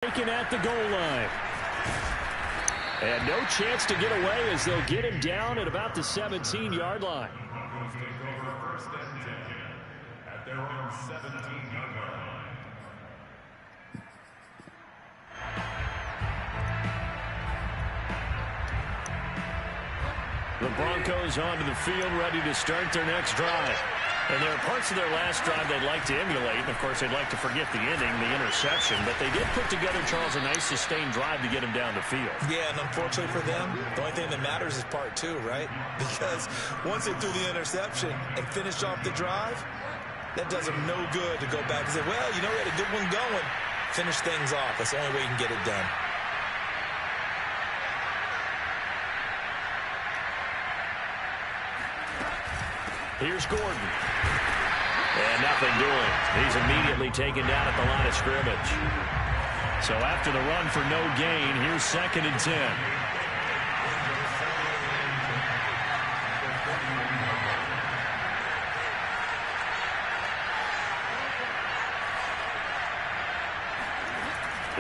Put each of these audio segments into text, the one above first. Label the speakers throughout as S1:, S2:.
S1: Taken at the goal line. And no chance to get away as they'll get him down at about the 17-yard line.
S2: At their own 17-yard line.
S1: The Broncos onto the field, ready to start their next drive. And there are parts of their last drive they'd like to emulate. And, of course, they'd like to forget the inning, the interception. But they did put together, Charles, a nice sustained drive to get him down the field.
S3: Yeah, and unfortunately for them, the only thing that matters is part two, right? Because once they threw the interception and finished off the drive, that does them no good to go back and say, well, you know, we had a good one going. Finish things off. That's the only way you can get it done.
S1: Here's Gordon. And nothing doing. He's immediately taken down at the line of scrimmage. So after the run for no gain, here's 2nd and 10.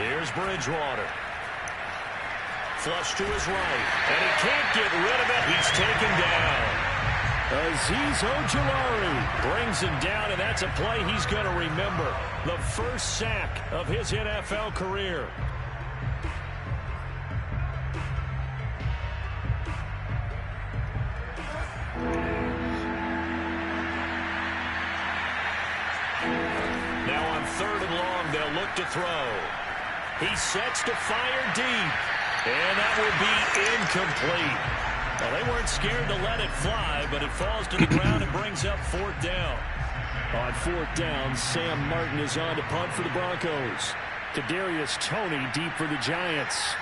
S1: Here's Bridgewater. Flush to his right. And he can't get rid of it. He's taken down. Azeez Ojulari brings him down, and that's a play he's going to remember. The first sack of his NFL career. Now on 3rd and long, they'll look to throw. He sets to fire deep, and that will be incomplete. Well, they weren't scared to let it fly, but it falls to the ground and brings up 4th down. On 4th down, Sam Martin is on to punt for the Broncos. Kadarius Toney deep for the Giants.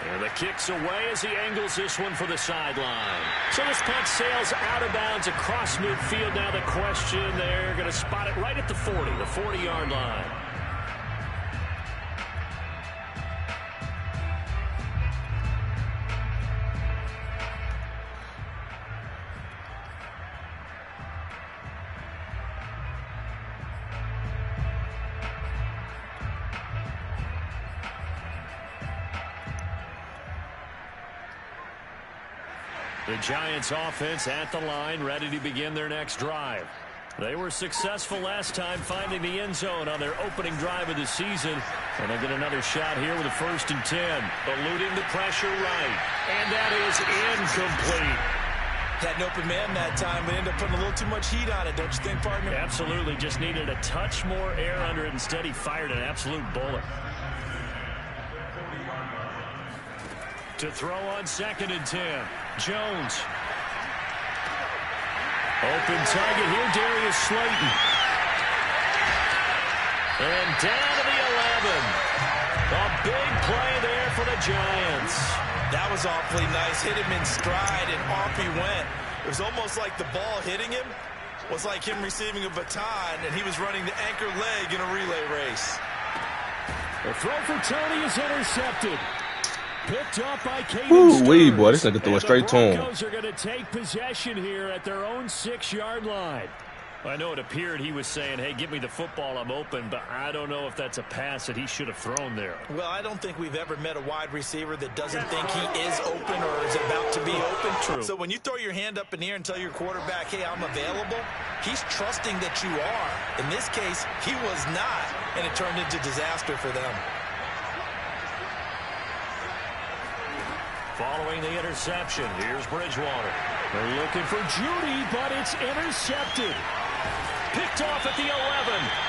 S1: And the kick's away as he angles this one for the sideline. So this punt sails out of bounds across midfield. Now the question, they're going to spot it right at the 40, the 40-yard line. The Giants offense at the line, ready to begin their next drive. They were successful last time finding the end zone on their opening drive of the season. And they'll get another shot here with a 1st and 10. Eluding the pressure right. And that is incomplete.
S3: Had an open man that time, but ended up putting a little too much heat on it, don't you think, partner?
S1: Absolutely. Just needed a touch more air under it. Instead, he fired an absolute bullet. To throw on 2nd and 10. Jones. Open target here, Darius Slayton. And down to the 11. A big play there for the Giants.
S3: That was awfully nice. Hit him in stride, and off he went. It was almost like the ball hitting him was like him receiving a baton, and he was running the anchor leg in a relay race.
S1: The throw for Toney is intercepted. Picked up by
S4: Ooh-wee, boy, this nigga throw it straight to him.
S1: The Broncos are going to take possession here at their own 6-yard line. I know it appeared he was saying, hey, give me the football, I'm open, but I don't know if that's a pass that he should have thrown there.
S3: Well, I don't think we've ever met a wide receiver that doesn't think he is open or is about to be open.
S1: True.
S3: So when you throw your hand up in the air and tell your quarterback, hey, I'm available, he's trusting that you are. In this case, he was not, and it turned into disaster for them.
S1: Following the interception, here's Bridgewater. They're looking for Judy, but it's intercepted. Picked off at the 11.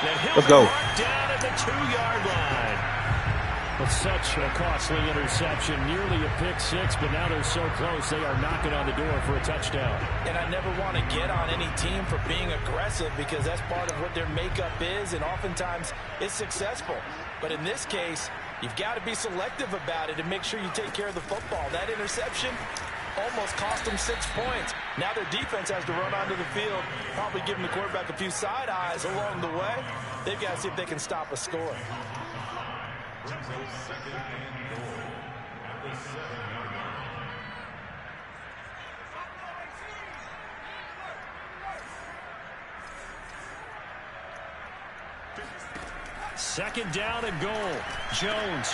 S1: And
S4: Let's go.
S1: Down at the 2-yard line. Well, such a costly interception. Nearly a pick six, but now they're so close they are knocking on the door for a touchdown.
S3: And I never want to get on any team for being aggressive because that's part of what their makeup is, and oftentimes it's successful. But in this case, you've got to be selective about it and make sure you take care of the football. That interception almost cost them 6 points. Now their defense has to run onto the field, probably giving the quarterback a few side eyes along the way. They've got to see if they can stop a score.
S1: Second down and goal. Jones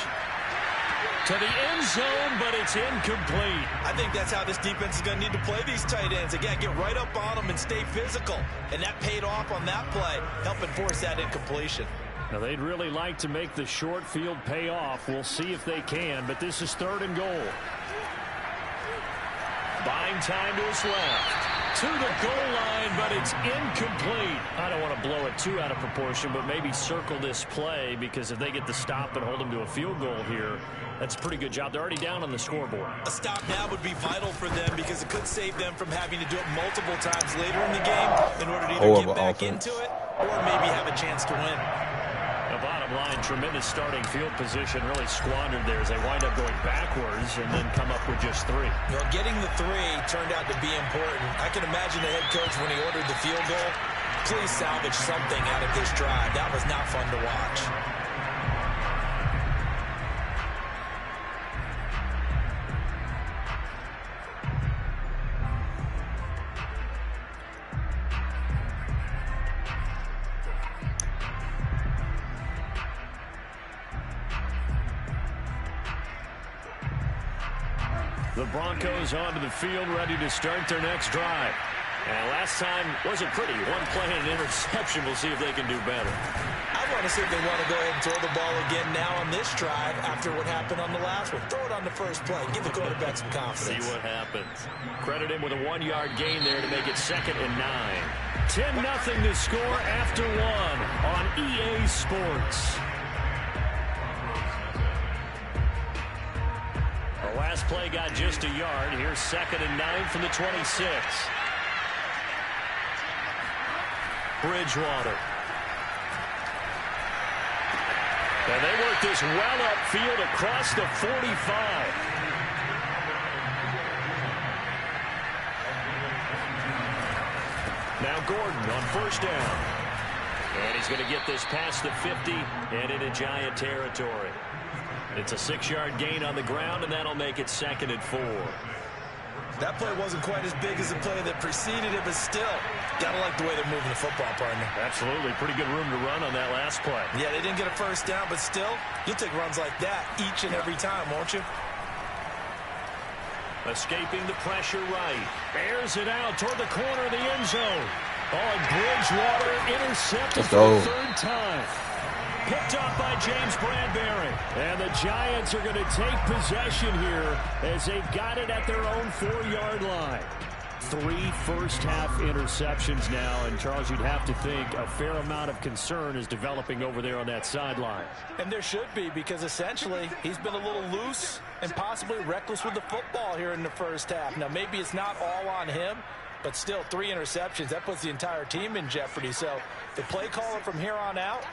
S1: to the end zone, but it's incomplete.
S3: I think that's how this defense is going to need to play these tight ends. Again, get right up on them and stay physical. And that paid off on that play, helping force that incompletion.
S1: Now, they'd really like to make the short field pay off. We'll see if they can, but this is third and goal. Buying time to his left. To the goal line, but it's incomplete. I don't want to blow it too out of proportion, but maybe circle this play, because if they get the stop and hold them to a field goal here, that's a pretty good job. They're already down on the scoreboard.
S3: A stop now would be vital for them, because it could save them from having to do it multiple times later in the game in order to either get back into it or maybe have a chance to win.
S1: The bottom line, tremendous starting field position, really squandered there as they wind up going backwards and then come up with just 3.
S3: You know, getting the 3 turned out to be important. I can imagine the head coach, when he ordered the field goal, please salvage something out of this drive. That was not fun to watch.
S1: The Broncos onto the field, ready to start their next drive. And last time wasn't pretty. One play and an interception. We'll see if they can do better.
S3: I want to see if they want to go ahead and throw the ball again now on this drive after what happened on the last one. Throw it on the first play. Give the quarterback some confidence.
S1: See what happens. Credit him with a 1-yard gain there to make it 2nd and 9. 10-0 to score after 1 on EA Sports. The last play got just a yard. Here's 2nd and 9 from the 26. Bridgewater. And they work this well upfield across the 45. Now Gordon on first down. And he's going to get this past the 50 and into Giant territory. It's a 6-yard gain on the ground, and that'll make it 2nd and 4.
S3: That play wasn't quite as big as the play that preceded it, but still, gotta like the way they're moving the football, partner.
S1: Absolutely. Pretty good room to run on that last play.
S3: Yeah, they didn't get a first down, but still, you'll take runs like that each and every time, won't you?
S1: Escaping the pressure right. Airs it out toward the corner of the end zone. Oh, and Bridgewater intercepted for the 3rd time. Picked up by James Bradbury. And the Giants are going to take possession here as they've got it at their own 4-yard line. 3 first-half interceptions now, and Charles, you'd have to think a fair amount of concern is developing over there on that sideline.
S3: And there should be, because essentially he's been a little loose and possibly reckless with the football here in the first half. Now, maybe it's not all on him, but still 3 interceptions. That puts the entire team in jeopardy. So the play caller from here on out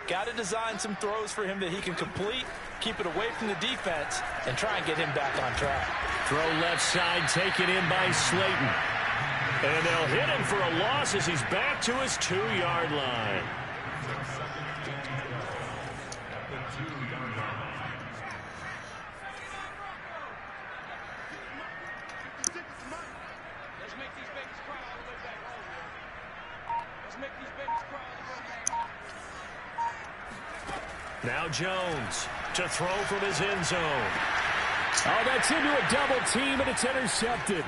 S3: got to design some throws for him that he can complete, keep it away from the defense, and try and get him back on track.
S1: Throw left side, taken in by Slayton. And they'll hit him for a loss as he's back to his 2-yard line. Now Jones to throw from his end zone. Oh, that's into a double team, and it's intercepted.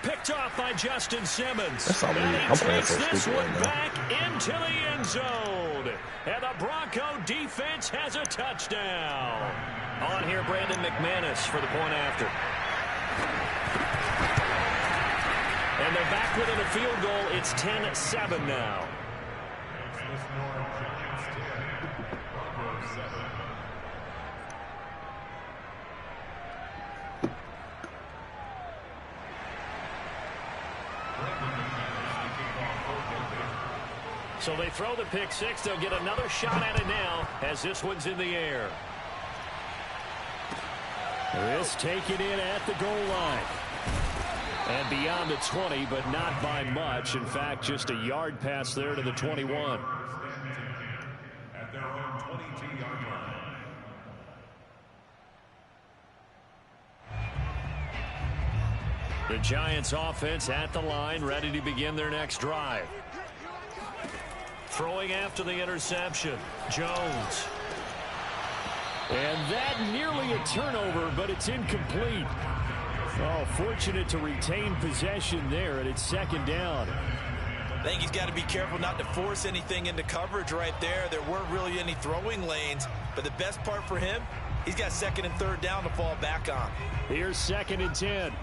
S1: Picked off by Justin Simmons.
S4: That's all we need.
S1: And
S4: I'm
S1: he
S4: playing
S1: takes
S4: so
S1: this
S4: stupid
S1: one
S4: right now.
S1: back into the end zone. And the Bronco defense has a touchdown. On here, Brandon McManus for the point after. And they're back within a field goal. It's 10-7 now. So they throw the pick 6. They'll get another shot at it now as this one's in the air. This taken in at the goal line. And beyond the 20, but not by much. In fact, just a yard pass there to the 21.
S2: At their own 22-yard line.
S1: The Giants offense at the line, ready to begin their next drive. Throwing after the interception, Jones.
S5: And that nearly a turnover, but it's incomplete. Oh, fortunate to retain possession there, and it's second down.
S3: I think he's got to be careful not to force anything into coverage right there. There weren't really any throwing lanes, but the best part for him, he's got second and third down to fall back on.
S5: Here's 2nd and 10.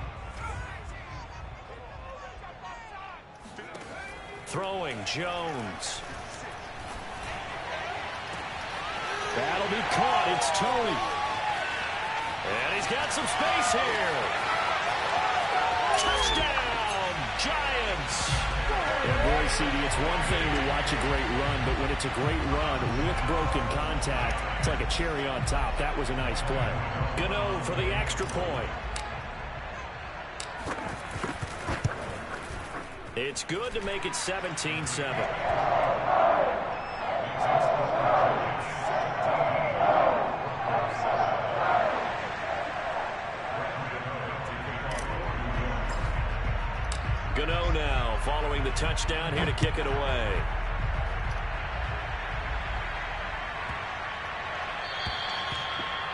S1: Throwing, Jones.
S5: That'll be caught. It's Tony.
S1: And he's got some space here. Touchdown, Giants.
S5: And boy, CD, it's one thing to watch a great run, but when it's a great run with broken contact, it's like a cherry on top. That was a nice play.
S1: Gano for the extra point. It's good to make it 17-7. Gano now following the touchdown here to kick it away.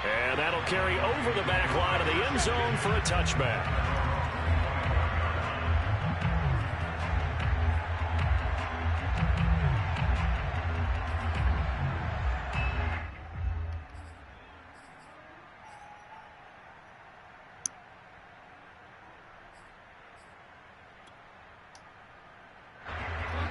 S1: And that'll carry over the back line of the end zone for a touchback.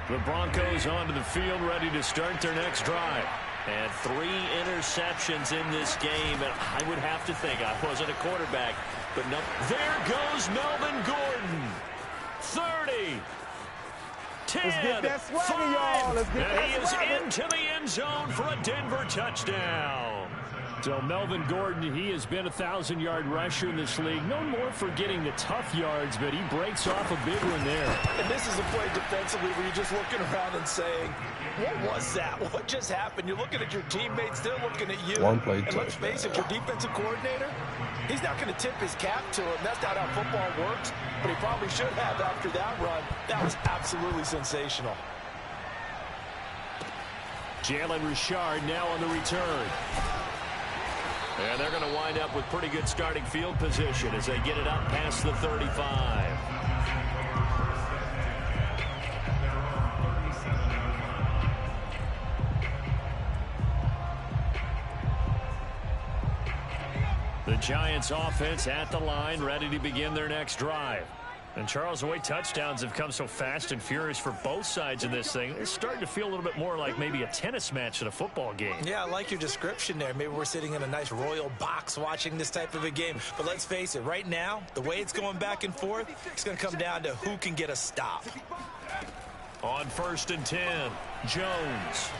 S1: The Broncos onto the field, ready to start their next drive. And 3 interceptions in this game, and I would have to think, I wasn't a quarterback, but no. There goes Melvin Gordon. 30. 10.
S6: Let's get that swagger, y'all. Let's get
S1: and
S6: that
S1: he is
S6: swagger.
S1: into the end zone for a Denver touchdown.
S5: So Melvin Gordon, he has been a 1,000-yard rusher in this league. Known more for getting the tough yards, but he breaks off a big one there.
S3: And this is a play defensively where you're just looking around and saying, what was that? What just happened? You're looking at your teammates, they're looking at you.
S4: One play
S3: and let's face it, your defensive coordinator, he's not going to tip his cap to him. That's not how football works, but he probably should have after that run. That was absolutely sensational.
S5: Jalen Richard now on the return.
S1: And they're going to wind up with pretty good starting field position as they get it up past the 35. The Giants offense at the line, ready to begin their next drive. And Charles, the way touchdowns have come so fast and furious for both sides in this thing, it's starting to feel a little bit more like maybe a tennis match than a football game.
S3: Yeah, I like your description there. Maybe we're sitting in a nice royal box watching this type of a game. But let's face it, right now, the way it's going back and forth, it's going to come down to who can get a stop.
S1: On 1st and 10, Jones.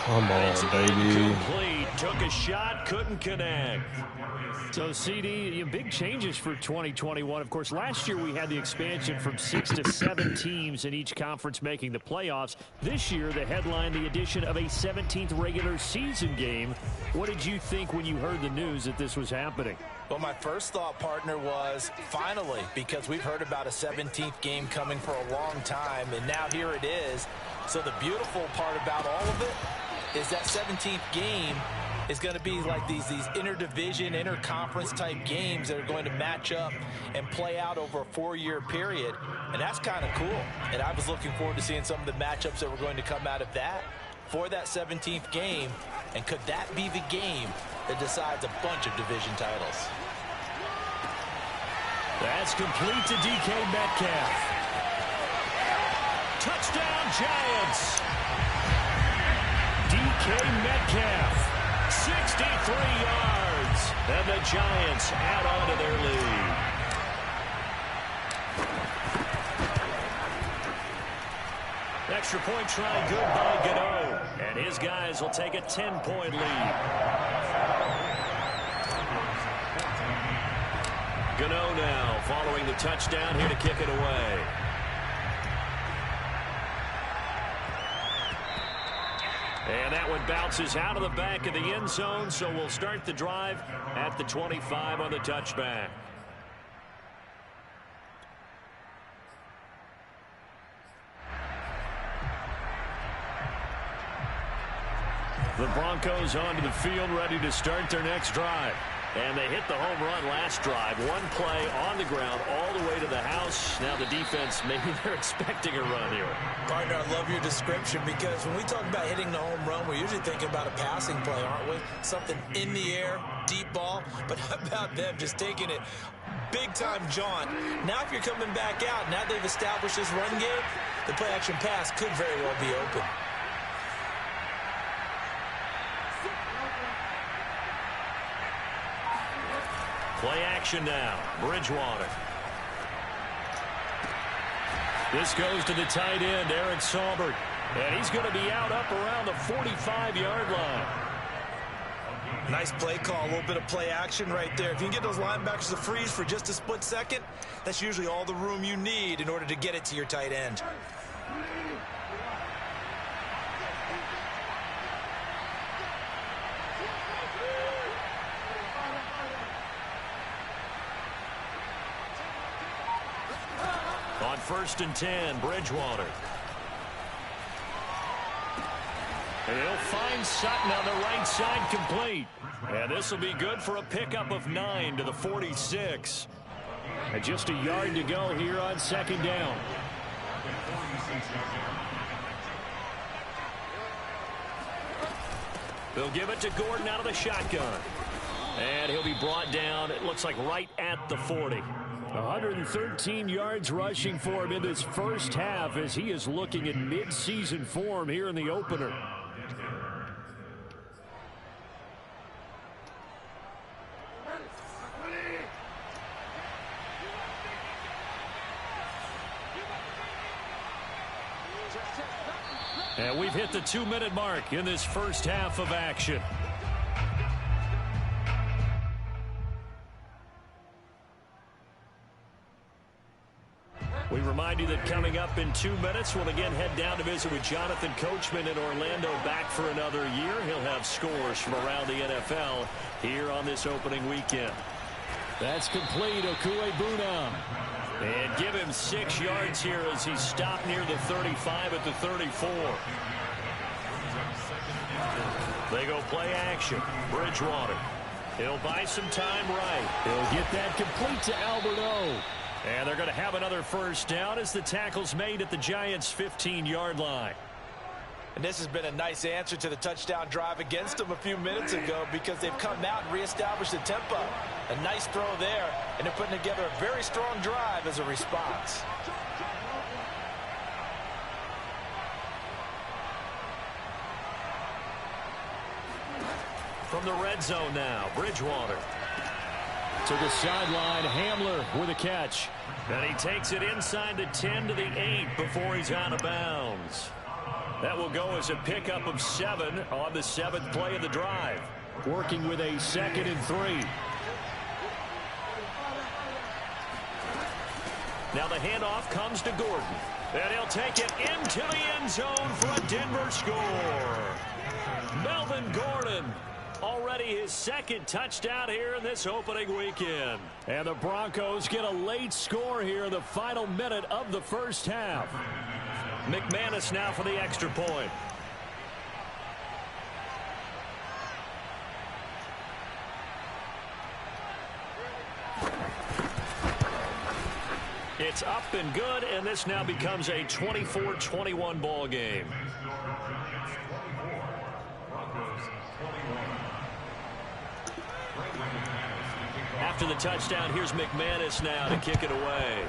S4: Come on, baby.
S1: Incomplete. Took a shot, couldn't connect.
S5: So, CD, big changes for 2021. Of course, last year we had the expansion from 6 to 7 teams in each conference making the playoffs. This year, the headline, the addition of a 17th regular season game. What did you think when you heard the news that this was happening?
S3: Well, my first thought, partner, was finally, because we've heard about a 17th game coming for a long time, and now here it is. So the beautiful part about all of it is that 17th game is going to be like these interdivision, interconference type games that are going to match up and play out over a 4-year period. And that's kind of cool. And I was looking forward to seeing some of the matchups that were going to come out of that for that 17th game. And could that be the game that decides a bunch of division titles?
S5: That's complete to DK Metcalf.
S1: Touchdown, Giants.
S5: DK Metcalf.
S1: 63 yards. And the Giants add on to their lead. Extra point try good by Gano. And his guys will take a 10-point lead. Gano now following the touchdown here to kick it away. And that one bounces out of the back of the end zone, so we'll start the drive at the 25 on the touchback.
S5: The Broncos onto the field, ready to start their next drive. And they hit the home run last drive. One play on the ground all the way to the house. Now the defense, maybe they're expecting a run here.
S3: Partner, I love your description because when we talk about hitting the home run, we're usually thinking about a passing play, aren't we? Something in the air, deep ball. But how about them just taking it big-time jaunt? Now if you're coming back out, now they've established this run game, the play-action pass could very well be open.
S5: Play action now. Bridgewater. This goes to the tight end, Eric Saubert. And he's going to be out up around the 45-yard line.
S3: Nice play call, a little bit of play action right there. If you can get those linebackers to freeze for just a split second, that's usually all the room you need in order to get it to your tight end.
S5: On 1st and 10, Bridgewater. And he'll find Sutton on the right side, complete. And this will be good for a pickup of 9 to the 46. And just a yard to go here on 2nd down. They'll give it to Gordon out of the shotgun. And he'll be brought down, it looks like right at the 40. 113 yards rushing for him in this first half as he is looking in mid-season form here in the opener. And we've hit the 2-minute mark in this first half of action. We remind you that coming up in 2 minutes, we'll again head down to visit with Jonathan Coachman in Orlando, back for another year. He'll have scores from around the NFL here on this opening weekend. That's complete, Okuegbuna. And give him 6 yards here as he stopped near the 35 at the 34. They go play action. Bridgewater. He'll buy some time right. He'll get that complete to Alberto. And they're going to have another first down as the tackle's made at the Giants' 15-yard line.
S3: And this has been a nice answer to the touchdown drive against them a few minutes ago because they've come out and reestablished the tempo. A nice throw there, and they're putting together a very strong drive as a response.
S5: From the red zone now, Bridgewater. To the sideline, Hamler with a catch. And he takes it inside the 10 to the 8 before he's out of bounds. That will go as a pickup of 7 on the 7th play of the drive. Working with a 2nd and 3. Now the handoff comes to Gordon. And he'll take it into the end zone for a Denver score. Melvin Gordon. Already his 2nd touchdown here in this opening weekend. And the Broncos get a late score here in the final minute of the first half. McManus now for the extra point. It's up and good, and this now becomes a 24-21 ball game. After the touchdown, here's McManus now to kick it away.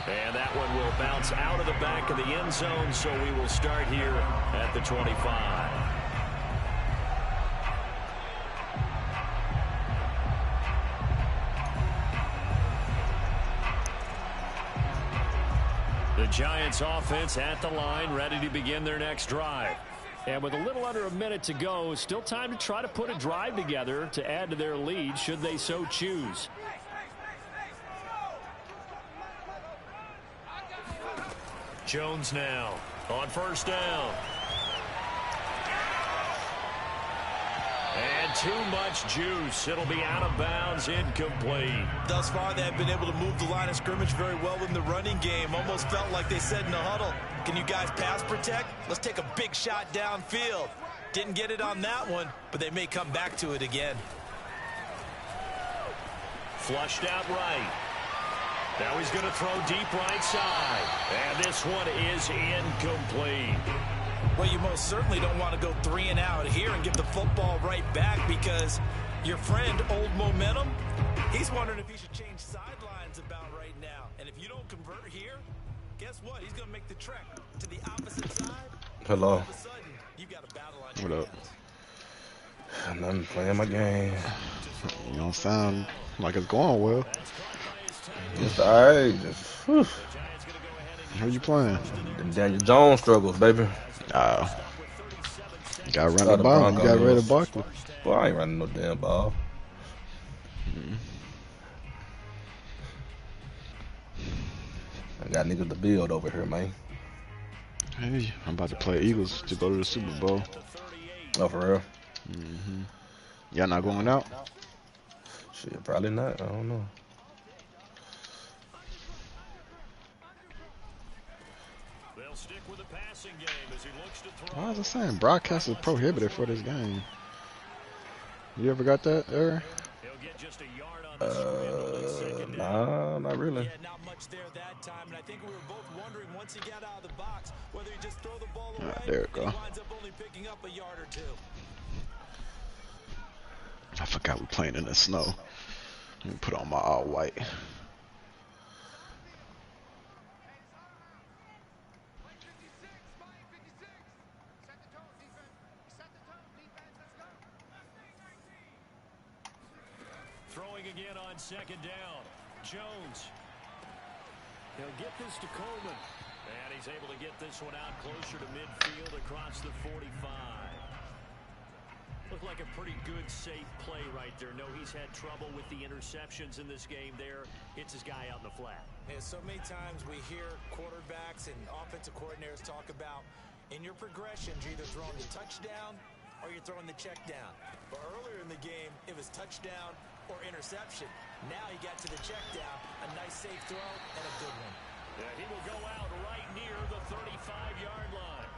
S5: And that one will bounce out of the back of the end zone, so we will start here at the 25. The Giants offense at the line, ready to begin their next drive. And with a little under a minute to go, still time to try to put a drive together to add to their lead should they so choose. Jones now on first down. And
S1: And too much juice. It'll be out of bounds, incomplete.
S3: Thus far, they have been able to move the line of scrimmage very well in the running game. Almost felt like they said in the huddle, can you guys pass protect? Let's take a big shot downfield. Didn't get it on that one, but they may come back to it again.
S1: Flushed out right. Now he's going to throw deep right side. And this one is incomplete.
S3: Well, you most certainly don't want to go 3 and out here and give the football right back, because your friend, Old Momentum, he's wondering if he should change sidelines about right now. And if you don't convert here, guess what? He's going to make the trek to the opposite side.
S4: Hello.
S3: All of a sudden, you've got a battle on your
S4: What
S3: hands.
S4: up? Nothing, playing my game.
S7: You don't sound like it's going well.
S4: It's alright. Just whew.
S7: Who you playing?
S4: Them Daniel Jones struggles, baby.
S7: You got to run the ball. You got ready to Barkley.
S4: Boy, I ain't running no damn ball. I got niggas to build over here, man.
S7: Hey, I'm about to play Eagles to go to the Super Bowl.
S4: Oh, for real?
S7: Y'all not going out?
S4: Shit, probably not. I don't know.
S1: They'll stick with the passing game as he looks to throw.
S7: I was just saying, broadcast is prohibited for this game. You ever got that error?
S1: He'll get just a yard on the
S4: Nah, not really.
S3: Yeah, not much there that time, and I think we were both wondering once he got out of the box whether he just throw the ball away.
S7: There it go.
S3: And he winds up only picking up a yard or 2.
S7: I forgot we playing in the snow. Let me put on my all white.
S1: Throwing again on 2nd down. Jones. He'll get this to Coleman. And he's able to get this one out closer to midfield across the 45. Looked like a pretty good, safe play right there. No, he's had trouble with the interceptions in this game there. Hits his guy out in the flat.
S3: Yeah, so many times we hear quarterbacks and offensive coordinators talk about in your progressions, you're either throwing the touchdown or you're throwing the check down. But earlier in the game, it was touchdown or interception. Now he got to the check down, a nice safe throw and a good one.
S1: Yeah, he will go out right near the 35-yard line.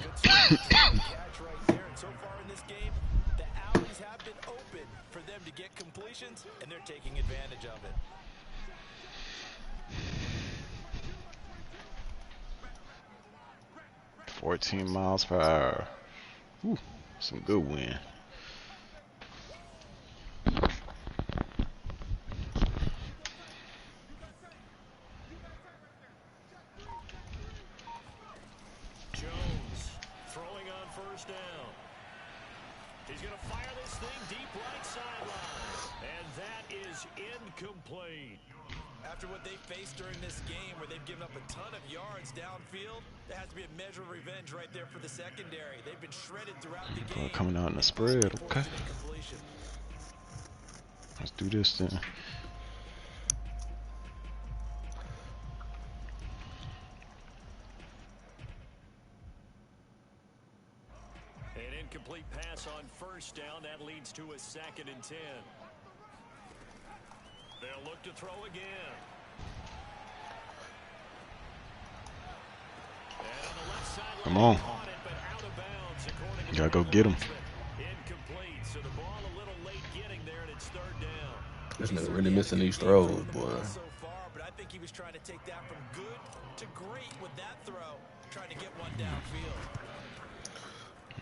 S3: Good catch right there. And so far in this game, the alleys have been open for them to get completions, and they're taking advantage of it.
S7: $14 miles per hour. Whew, some good wind.
S1: He's going to fire this thing deep right sideline. And that is incomplete.
S3: After what they faced during this game where they've given up a ton of yards downfield, there has to be a measure of revenge right there for the secondary. They've been shredded throughout the game.
S7: Coming out in the spread, okay. Let's do this then.
S1: An incomplete pass on 1st down. That leads to a 2nd and 10. They'll look to throw again. And on the left sideline,
S7: come on.
S1: caught it, but out of bounds, according to
S7: You gotta go get him.
S1: Incomplete. So the ball a little late getting there, and it's 3rd down.
S4: This nigga really missing these throws, boy.
S3: So far, but I think he was trying to take that from good to great with that throw, trying to get one downfield.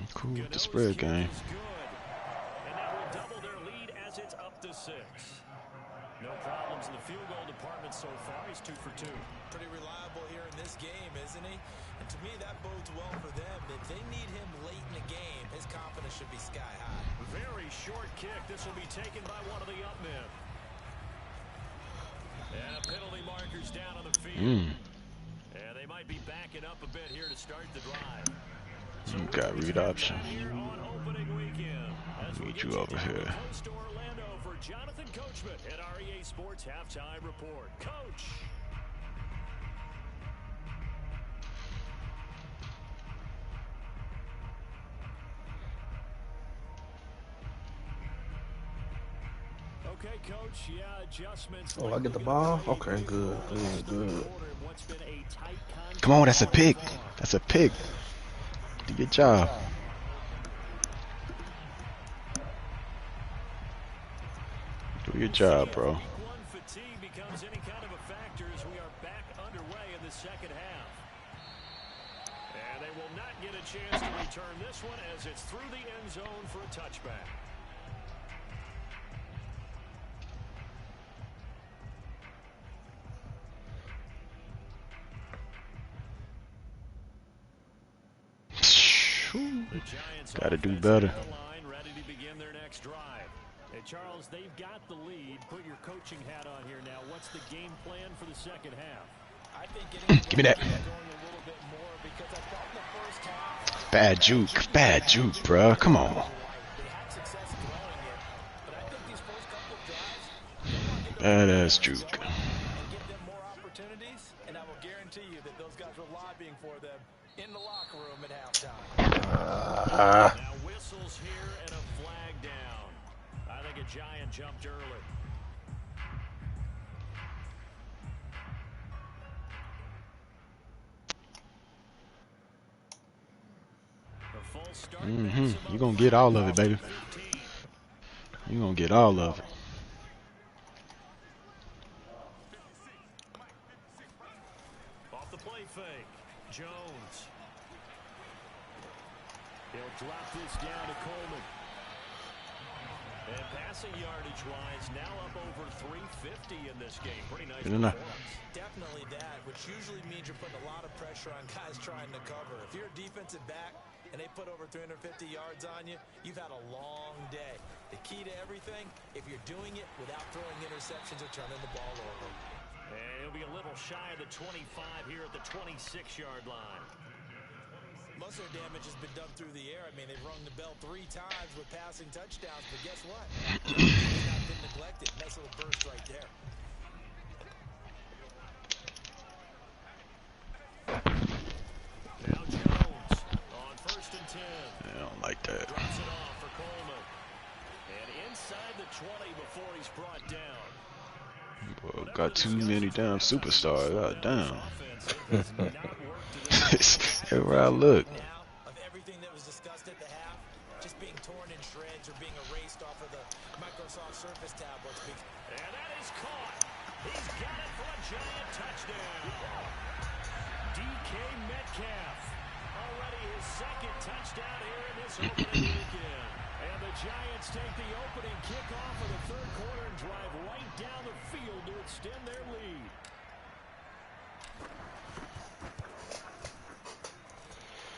S7: I'm cool with the spread game.
S1: And that will double their lead as it's up to 6. No problems in the field goal department so far. He's 2 for 2.
S3: Pretty reliable here in this game, isn't he? And to me, that bodes well for them. If they need him late in the game, his confidence should be sky high.
S1: Very short kick. This will be taken by one of the up men. And penalty markers down on the field. And they might be backing up a bit here to start the drive. So
S7: got read option.
S1: Here on opening weekend.
S7: Meet you over here.
S1: Coast to Orlando for Jonathan Coachman at REA Sports Halftime Report. Coach.
S5: Okay, Coach. Yeah, adjustments.
S4: Oh, I get the ball? Okay, good. Good.
S7: Come on, that's a pick. That's a pick. Do your job. Do your job, bro.
S5: Week one fatigue becomes any kind of a factor as we are back underway in the second half. And they will not get a chance to return this one as it's through the end zone for a touchback.
S7: Got to do better.
S5: Ready to begin their next drive. Hey, Charles, they've got the lead. Put your coaching hat on here now. What's the game plan for the second half?
S3: I think
S7: Give me that.
S3: going a little bit more because I thought in the first half
S7: Bad juke, bro. Come on.
S3: they had success throwing it, but I think these first couple of drives
S7: Badass juke.
S3: and give them more opportunities, and I will guarantee you that those guys were lobbying for them in the locker room at halftime.
S5: Now whistles here and a flag down. I think a Giant jumped early. The full start.
S7: You're going to get all of it, baby. You're going to get all of it.
S5: Off the play fake. Jones. He'll drop this down to Coleman. And passing yardage-wise, now up over 350 in this game. Pretty nice performance.
S3: Definitely that, which usually means you're putting a lot of pressure on guys trying to cover. If you're a defensive back and they put over 350 yards on you, you've had a long day. The key to everything, if you're doing it without throwing interceptions or turning the ball over.
S5: And he'll be a little shy of the 25 here at the 26-yard line.
S3: Most of their damage has been done through the air. I mean, they've rung the bell 3 times with passing touchdowns, but guess what? It's not been neglected. Nice little burst right there.
S5: Now Jones on 1st and 10.
S7: I don't like that.
S5: Drops it off for Coleman. And inside the 20 before he's brought down.
S7: Boy, got too many damn superstars. God damn. Everywhere I look.
S3: Now, of everything that was discussed at the half, just being torn in shreds or being erased off of the Microsoft Surface tablets.
S5: And that is caught. He's got it for a Giant touchdown. DK Metcalf. Already his 2nd touchdown here in this opening weekend. And the Giants take the opening kickoff of the 3rd quarter and drive right down the field to extend their lead.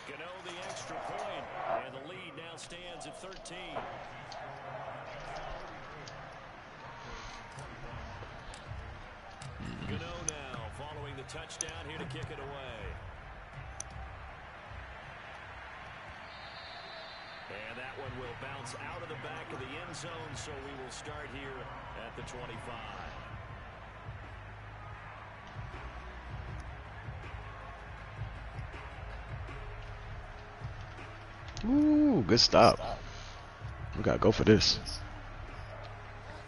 S5: Gano the extra point, and the lead now stands at 13. Gano now following the touchdown here to kick it away. And that one will bounce out of the back of the end zone, so we will start here at the 25.
S7: Ooh, good stop. We got to go for this.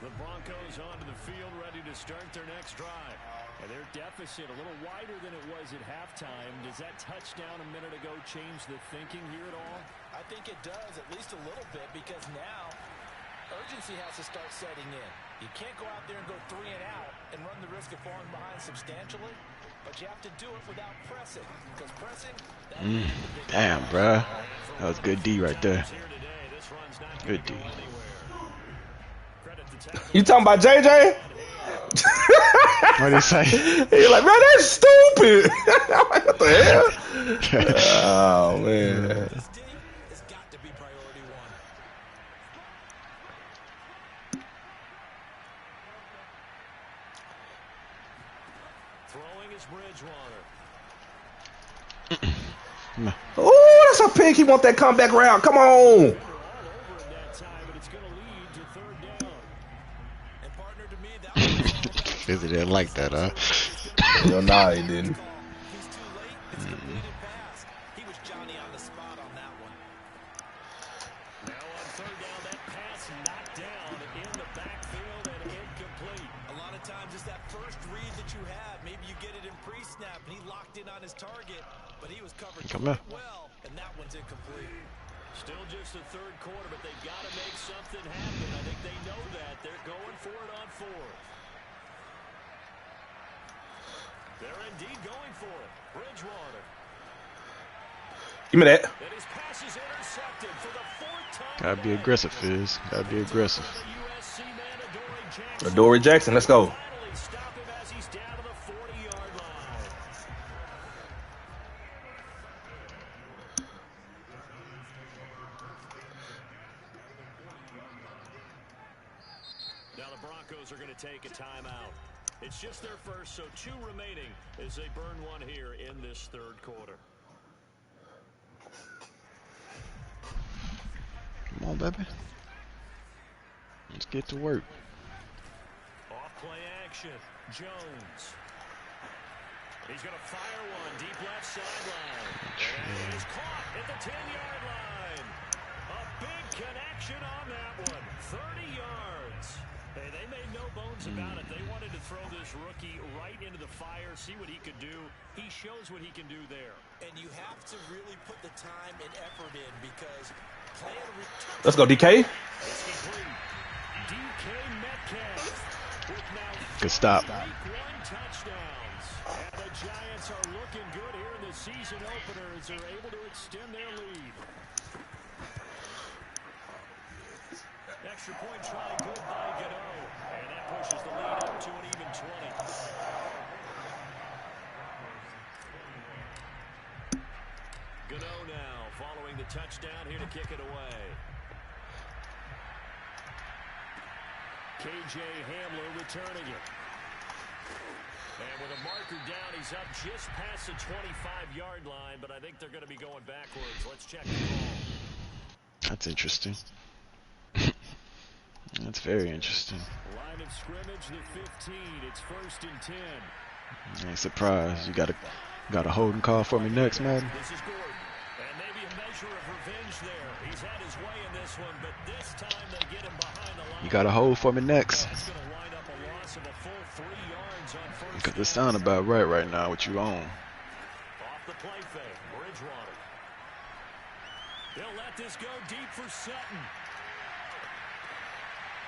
S5: The Broncos onto the field, ready to start their next drive. And their deficit a little wider than it was at halftime. Does that touchdown a minute ago change the thinking here at all?
S3: I think it does, at least a little bit, because now urgency has to start setting in. You can't go out there and go 3 and out and run the risk of falling behind substantially, but you have to do it without pressing, because pressing...
S7: Damn, bruh. That was good D right there. Good D.
S4: You talking about JJ?
S7: What did he say?
S4: He's like, man, that's stupid. I'm like, what the hell? Oh, man.
S3: It's got to be priority 1. Throwing is Bridgewater.
S4: Oh, that's a pick. He want that comeback round. Come on.
S7: He didn't like that, huh?
S4: Well, nah, he didn't.
S3: He's too late. It's a completed pass. He was Johnny on the spot on that one.
S5: Now on 3rd down, that pass knocked down in the backfield, and
S3: snap, and he locked in on his target, but he was covered
S7: Come
S3: quite
S7: here.
S3: well, and that one's incomplete.
S1: Still just the third quarter, but they've got to make something happen. I think they know that. They're going for it on fourth. They're indeed going for it. Bridgewater.
S4: Give me that.
S1: And his pass is intercepted for the fourth time.
S7: Gotta be aggressive, Fizz. Gotta be aggressive.
S1: The USC man, Adoree Jackson.
S4: Adoree Jackson, let's go.
S1: Finally stop him as he's down to the 40-yard line. Now the Broncos are going to take a timeout. It's just their first, so 2 remaining as they burn one here in this third quarter.
S7: Come on, baby. Let's get to work.
S1: Off play action. Jones. He's going to fire one deep left sideline. And it is caught at the 10-yard line. A big connection on that one. 30 yards. Hey, they made no bones about it. They wanted to throw this rookie right into the fire, see what he could do. He shows what he can do there.
S3: And you have to really put the time and effort in because playing return.
S4: Let's go, DK.
S1: DK Metcalf with now
S7: Good stop.
S1: week 1 touchdowns. And the Giants are looking good here in the season opener as they're able to extend their lead. Extra point try good by Gano. And that pushes the lead up to an even 20. Gano now following the touchdown here to kick it away. KJ Hamler returning it. And with a marker down, he's up just past the 25-yard line, but I think they're going to be going backwards. Let's check the ball.
S7: That's interesting. That's very interesting.
S1: Line of scrimmage, the 15. It's 1st and 10.
S7: I ain't surprised. You got a holding call for me next, Madden.
S1: This is Gordon. And maybe a measure of revenge there. He's had his way in this one, but this time they get him behind the line.
S7: You got a hold for me next.
S1: That's going to wind up a loss of a full 3 yards on 1st.
S7: Because it sound about right now what you own.
S1: Off the play fake, Bridgewater. They'll let this go deep for Sutton.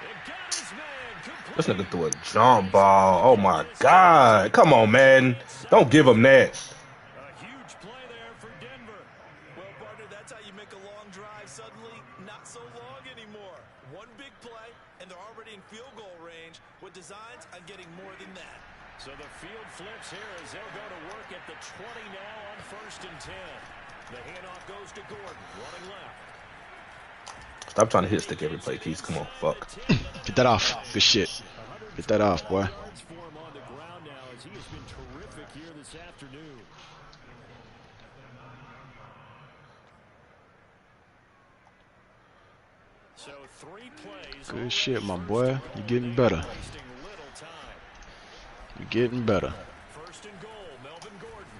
S1: It got his man complete.
S4: This nigga threw a jump ball. Oh my God. Come on, man. Don't give him that.
S1: A huge play there for Denver.
S3: Well, partner, that's how you make a long drive suddenly not so long anymore. One big play, and they're already in field goal range with designs on getting more than that.
S1: So the field flips here as they'll go to work at the 20 now on 1st and 10. The handoff goes to Gordon, running left.
S4: Stop trying to hit stick every play, Keith. Come on, fuck.
S7: Get that off. Good shit. Get that off, boy.
S1: For him on the ground now as he has been terrific here this afternoon. So 3 plays.
S7: Good shit, my boy. You're getting better.
S1: Wasting little time.
S7: You're getting better.
S1: 1st and goal, Melvin Gordon.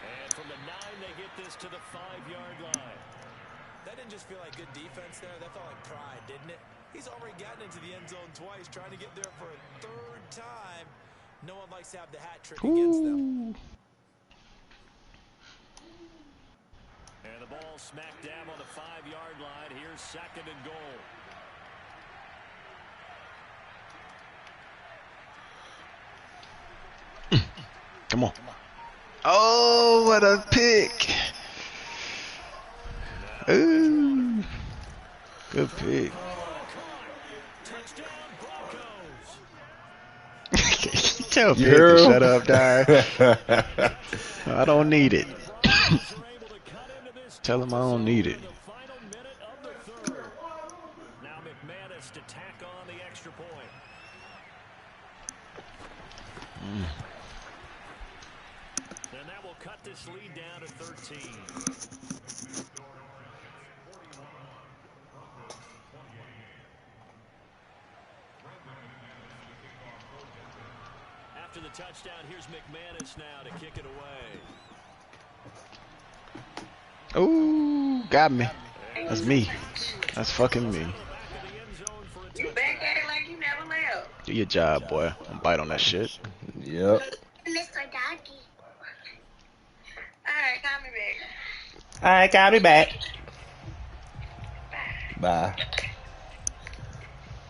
S1: And from the 9, they get this to the 5-yard line.
S3: That didn't just feel like good defense there. That felt like pride, didn't it? He's already gotten into the end zone twice, trying to get there for a 3rd time. No one likes to have the hat trick against them.
S1: And the ball smacked down on the 5-yard line. Here's 2nd and goal.
S7: Come on. Oh, what a pick. Ooh. Good pick.
S1: Touchdown, Broncos.
S7: Tell Pick to shut up, Dyer. I don't need it. Tell him I don't need it.
S1: The final minute of the 3rd. Now McManus to tack on the extra point. And that will cut this lead down to 13. After the touchdown, here's McManus now to kick it away.
S7: Ooh, got me. That's me. That's fucking me.
S8: You back at it like you never left.
S7: Do your job, boy. Don't bite on that shit.
S4: Yep.
S8: Mr. Doggy. right, call me back.
S4: All right, call me back. Bye.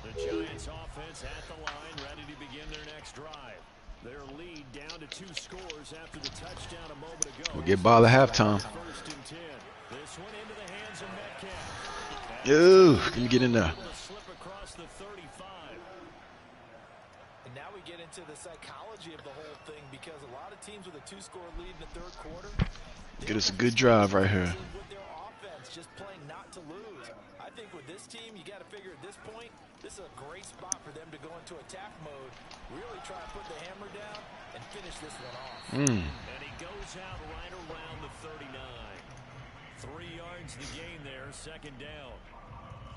S5: The Giants offense at the line, ready to begin their next drive. Their lead down to 2 scores after the touchdown a moment ago.
S7: We'll get ball at halftime.
S5: First and 10. This one into the hands of Metcalf.
S7: Ooh, can you get in there?
S5: Slip across the 35.
S3: And now we get into the psychology of the whole thing, because a lot of teams with a 2-score lead in the third quarter,
S7: Get us a good drive right here.
S3: with their offense, just playing not to lose. I think with this team, you got to figure at this point, this is a great spot for them to go into attack mode, really try to put the hammer down and finish this one off.
S5: And he goes out right around the 39. 3 yards the gain there, second down.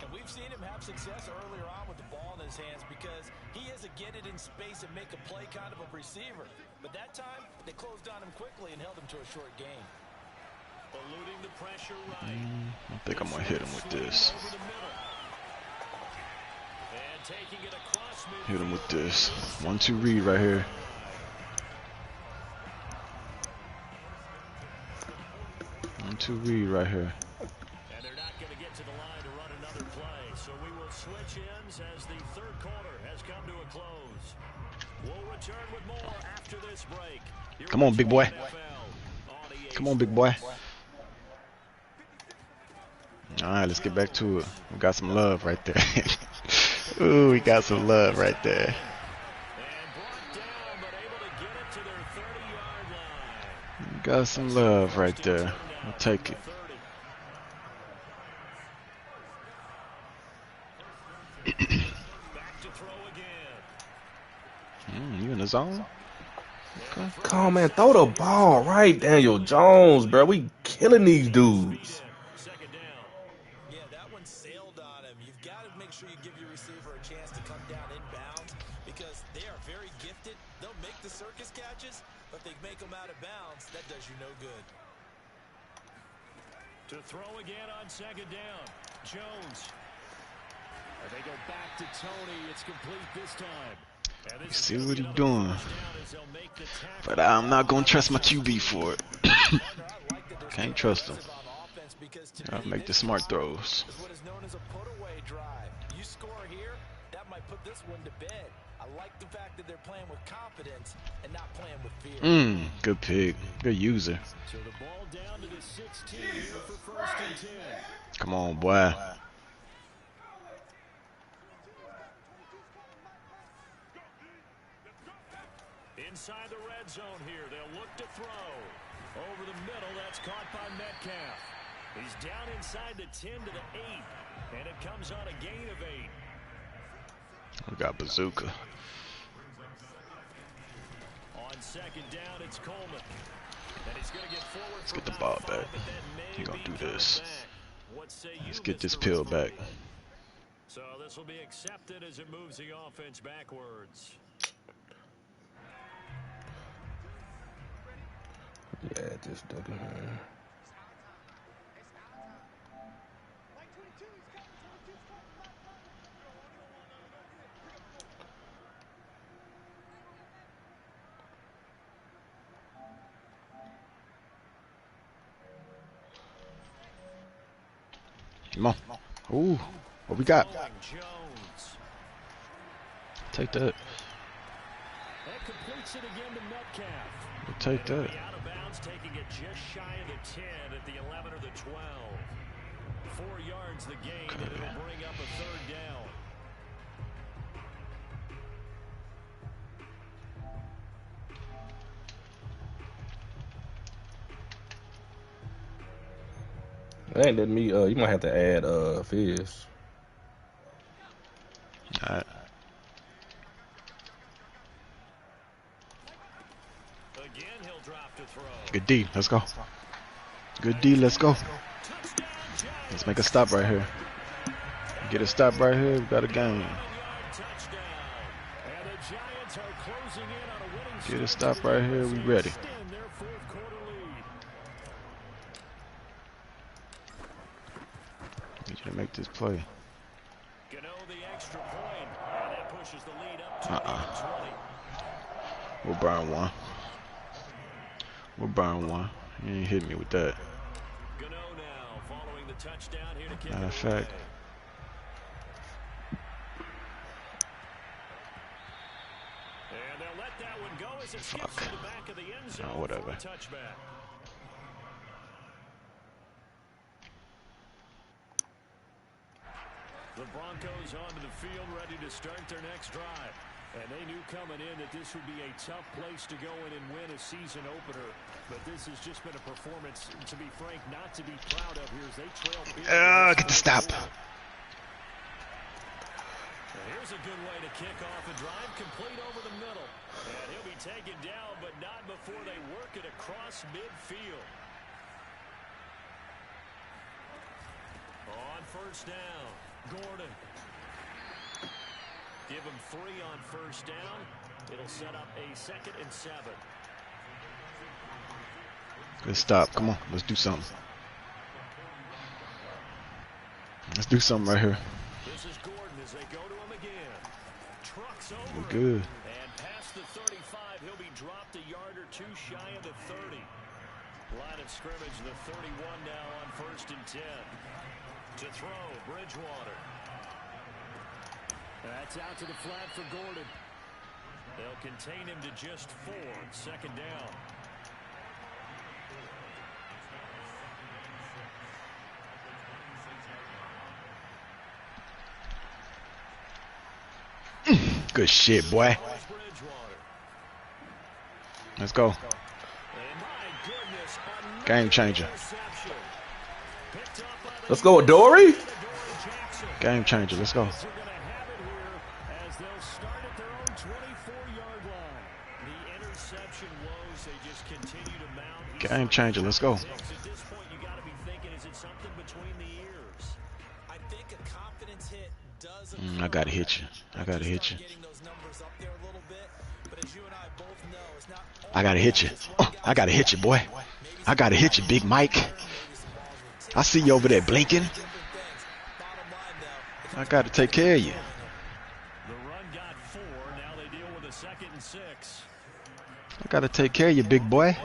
S3: And we've seen him have success earlier on with the ball in his hands, because he is a get it in space and make a play kind of a receiver. But that time, they closed on him quickly and held him to a short gain.
S5: Eluding the pressure right.
S7: I think I'm going to hit him with this.
S5: Over the middle. And taking it across midfield.
S7: Hit him with this. 1-2 read right here. One-two read right here.
S5: And they're not going to get to the line to run another play. So we will switch ends as the third quarter has come to a close. We'll return with more after this break.
S7: Come on, big boy. Come on, big boy. All right, let's get back to it. We got some love right there. Ooh, we got some love right there. We got some love right there. I'll take it. You in the zone? Okay.
S4: Come on, man. Throw the ball right, Daniel Jones, bro. We killing these dudes.
S3: Yeah, that one sailed on him. You've got to make sure you give your receiver a chance to come down inbounds, because they are very gifted. They'll make the circus catches, but they make them out of bounds. That does you no good.
S5: To throw again on second down. Jones. And they go back to Tony. It's complete this time.
S7: See what he's doing. But I'm not going to trust my QB for it. Can't trust him. I'll make the smart throws.
S3: What is known as a put-away drive. You score here, that might put this one to bed. I like the fact that they're playing with confidence and not playing with fear.
S7: Good pick. Good user.
S5: So the ball down to the 16 here for first and 10.
S7: Come on, boy.
S5: Inside the red zone here, they'll look to throw. Over the middle, that's caught by Metcalf. He's down inside the 10 to the 8, and it comes on a gain of 8.
S7: We got Bazooka.
S5: On second down, it's Coleman. And he's going to get forward.
S7: Let's get the ball back. He's going to do this. Let's get this pill back.
S5: So this will be accepted as it moves the offense backwards.
S4: Yeah, just ducking her.
S7: Come on. Ooh, what we got? Take that.
S5: That completes it again to Metcalf.
S7: We'll take that.
S5: Out of bounds, taking it just shy of the 10 at the 11 or the 12. 4 yards the gain, and it'll bring up a third down.
S4: That ain't letting me. You might have to add Fizz.
S7: All right.
S5: Again, he'll drop to throw.
S7: Good D. Let's go. Good D. Let's go. Let's make a stop right here. Get a stop right here. We got a game. Get a stop right here. We ready. Need you to make this play. We'll burn one. We'll burn one. You ain't hit me with that. Matter of fact.
S5: And they'll let that one go as it skips to the back of the end zone.
S7: Oh, whatever.
S5: Touchback. The Broncos onto the field, ready to start their next drive. And they knew coming in that this would be a tough place to go in and win a season opener. But this has just been a performance, to be frank, not to be proud of here as they trail.
S7: Get the stop.
S5: Here's a good way to kick off a drive, complete over the middle. And he'll be taken down, but not before they work it across midfield. On first down, Gordon. Give him 3 on first down. It'll set up a 2nd and 7.
S7: Good stop. Come on, let's do something. Let's do something right here.
S5: This is Gordon as they go to him again. Trucks over.
S7: We're good.
S5: And past the 35, he'll be dropped a yard or 2 shy of the 30. Line of scrimmage, the 31 now on first and 10. To throw, Bridgewater. That's out to the flat for Gordon. They'll contain him to just 4. 2nd down.
S7: Good shit, boy. Let's go. Game changer.
S4: Let's go with Dory.
S7: Game changer. Let's go. Game changer. Let's go. I gotta hit you. I gotta hit you. I gotta hit you. I gotta hit you, boy. I gotta hit you, Big Mike. I see you over there blinking. I gotta take care of you.
S5: The run got 4. Now they deal with a 2nd and 6.
S7: I gotta take care of you, big boy.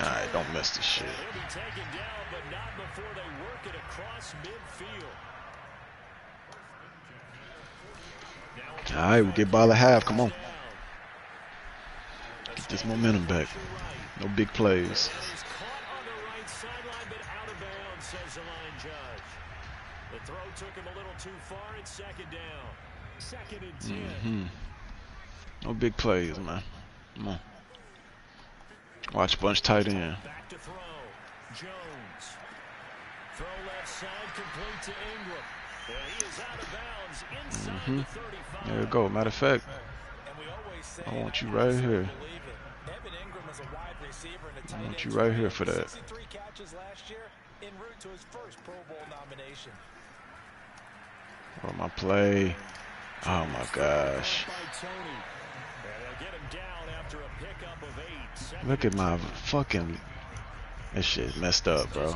S7: Alright, don't miss this shit.
S5: He'll be taken down, but not before they work it across midfield.
S7: Alright, we get ball at half. Come on. Get this momentum back. No big plays.
S5: He's caught on the right sideline, but out of bounds, says the line judge. The throw took him a little too far. It's 2nd down. 2nd and 10.
S7: No big plays, man. Come on. Watch bunch tight end.
S5: Back to throw. Jones. Throw left side, complete to Ingram. And he is out of bounds inside the 35.
S7: There you go. Matter of fact, I want you right here. I want you right here for that.
S3: 63 catches last year en route to his first Pro Bowl nomination.
S7: Oh, my play. Oh, my gosh. Look at my fucking... This shit messed up, bro.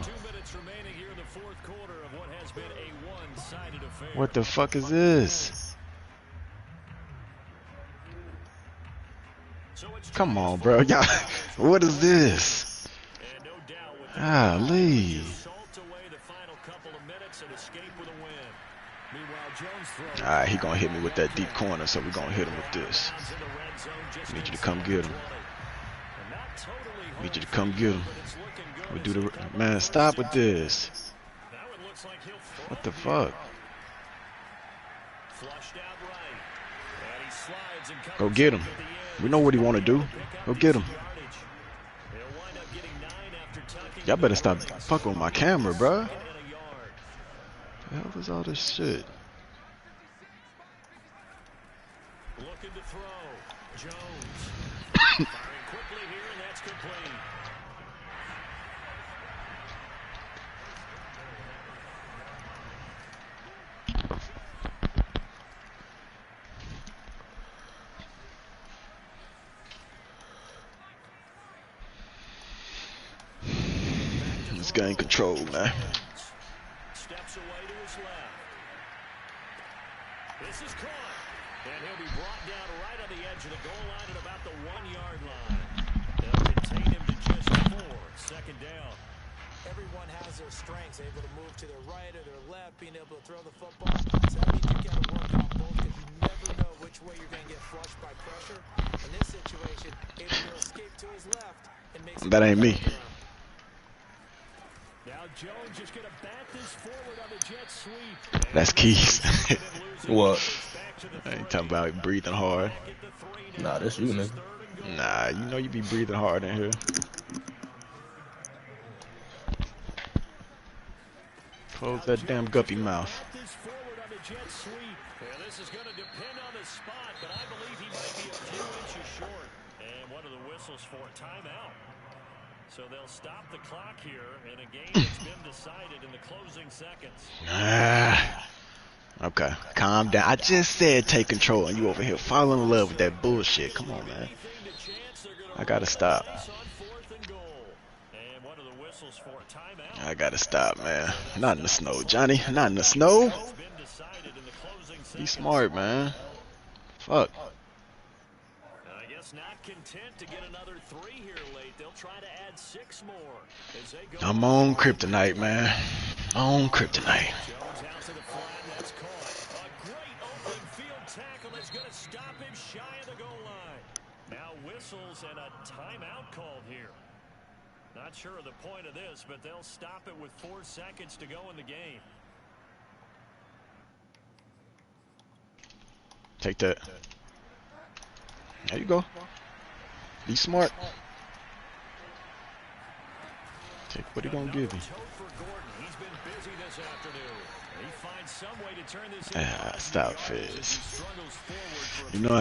S7: What the fuck is this? Come on, bro. Y'all, what is this? Golly. Alright, he gonna hit me with that deep corner, so we're gonna hit him with this. Need you to come get him. Need you to come get him. We do the man. Stop with this. What the fuck? Go get him. We know what he want to do. Go get him. Y'all better stop fucking with my camera, bro. The hell is all this shit?
S5: Looking to throw. Jones. Firing quickly here, and that's complete.
S7: Let's gain control, man.
S5: Steps away to his left. This is caught. And he'll be brought down right on the edge of the goal line at about
S3: is their strengths, able to move to their right or their left, being able to throw the football. So that means you've got to work on both because you never know which way you're going to get flushed by pressure. In this situation, able to escape to his left and makes
S7: That ain't me.
S5: Now Jones just going to bat this forward on the jet sweep.
S7: That's Keys.
S4: What?
S7: I ain't talking about breathing hard.
S4: Nah, that's you, nigga.
S7: Nah, you know you be breathing hard in here. Close that damn guppy mouth.
S5: This forward on the jet sweep. And this is going to depend on the spot, but I believe he might be a few inches short. And one of the whistles for a timeout. So they'll stop the clock here in a game that's been decided in the closing seconds.
S7: Okay, calm down. I just said take control, and you over here falling in love with that bullshit. Come on, man. I gotta stop. I gotta stop, man. Not in the snow, Johnny. Not in the snow. Be smart, man. Fuck.
S5: I guess not content to get another 3 here late. They'll try to add 6 more. As they go
S7: I'm on kryptonite, man. On kryptonite.
S5: Jones out to the flat. That's caught. A great open field tackle that's going to stop him shy of the goal line. Now whistles and a timeout called here. Not sure of the point of this, but they'll stop it with 4 seconds to go in the game.
S7: Take that. There you go. Be smart. Take what he gonna give you. Stop, Fizz. You know